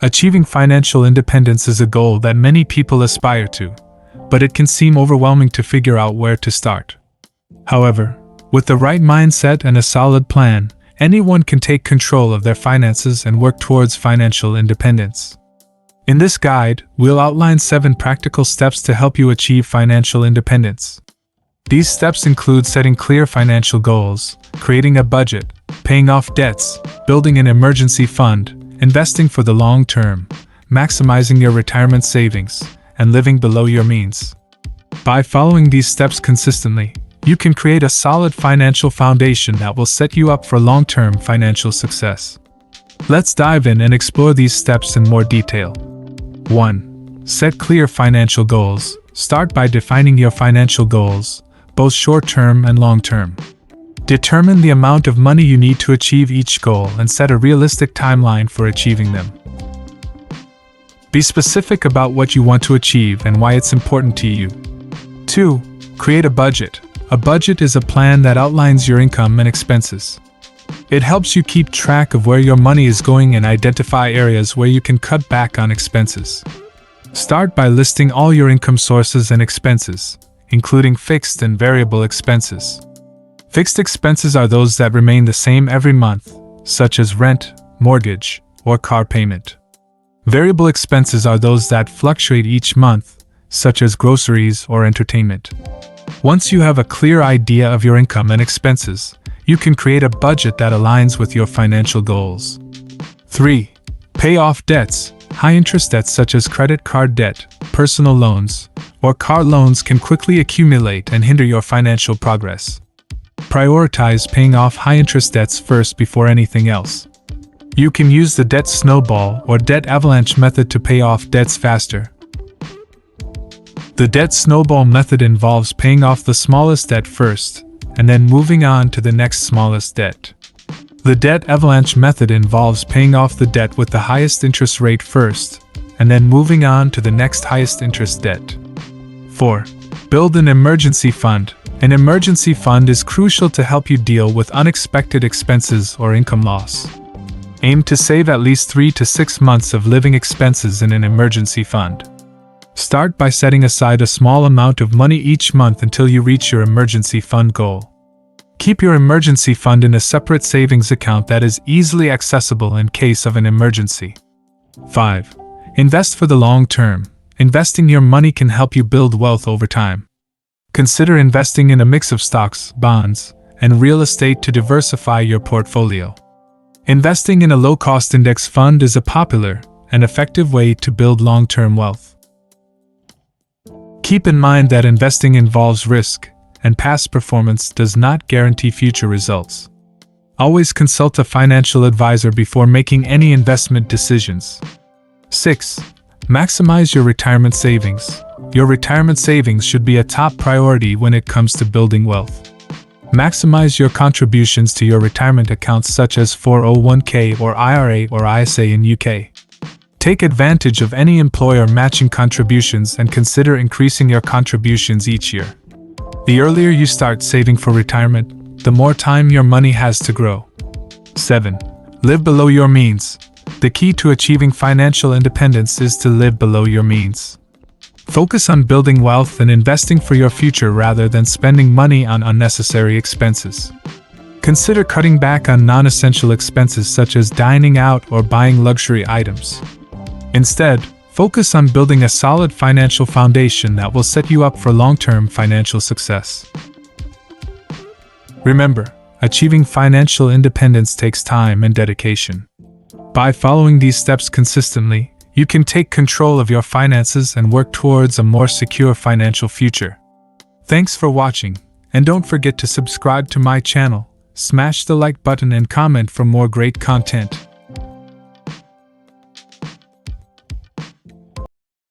Achieving financial independence is a goal that many people aspire to, but it can seem overwhelming to figure out where to start. However, with the right mindset and a solid plan, anyone can take control of their finances and work towards financial independence. In this guide, we'll outline 7 practical steps to help you achieve financial independence. These steps include setting clear financial goals, creating a budget, paying off debts, building an emergency fund, investing for the long term, maximizing your retirement savings, and living below your means. By following these steps consistently, you can create a solid financial foundation that will set you up for long-term financial success. Let's dive in and explore these steps in more detail. 1. Set clear financial goals. Start by defining your financial goals, both short-term and long-term. Determine the amount of money you need to achieve each goal and set a realistic timeline for achieving them. Be specific about what you want to achieve and why it's important to you. 2. Create a budget. A budget is a plan that outlines your income and expenses. It helps you keep track of where your money is going and identify areas where you can cut back on expenses. Start by listing all your income sources and expenses, including fixed and variable expenses. Fixed expenses are those that remain the same every month, such as rent, mortgage, or car payment. Variable expenses are those that fluctuate each month, such as groceries or entertainment. Once you have a clear idea of your income and expenses, you can create a budget that aligns with your financial goals. 3. Pay off debts. High-interest debts such as credit card debt, personal loans, or car loans can quickly accumulate and hinder your financial progress. Prioritize paying off high-interest debts first before anything else. You can use the debt snowball or debt avalanche method to pay off debts faster. The debt snowball method involves paying off the smallest debt first, and then moving on to the next smallest debt. The debt avalanche method involves paying off the debt with the highest interest rate first, and then moving on to the next highest interest debt. 4. Build an emergency fund. An emergency fund is crucial to help you deal with unexpected expenses or income loss. Aim to save at least 3 to 6 months of living expenses in an emergency fund. Start by setting aside a small amount of money each month until you reach your emergency fund goal. Keep your emergency fund in a separate savings account that is easily accessible in case of an emergency. 5. Invest for the long term. Investing your money can help you build wealth over time. Consider investing in a mix of stocks, bonds, and real estate to diversify your portfolio. Investing in a low-cost index fund is a popular and effective way to build long-term wealth. Keep in mind that investing involves risk, and past performance does not guarantee future results. Always consult a financial advisor before making any investment decisions. 6. Maximize your retirement savings. Your retirement savings should be a top priority when it comes to building wealth. Maximize your contributions to your retirement accounts such as 401k or IRA or ISA in UK. Take advantage of any employer matching contributions and consider increasing your contributions each year. The earlier you start saving for retirement, the more time your money has to grow. 7. Live below your means. The key to achieving financial independence is to live below your means. Focus on building wealth and investing for your future rather than spending money on unnecessary expenses. Consider cutting back on non-essential expenses such as dining out or buying luxury items. Instead, focus on building a solid financial foundation that will set you up for long-term financial success. Remember, achieving financial independence takes time and dedication. By following these steps consistently, you can take control of your finances and work towards a more secure financial future. Thanks for watching, and don't forget to subscribe to my channel, smash the like button and comment for more great content.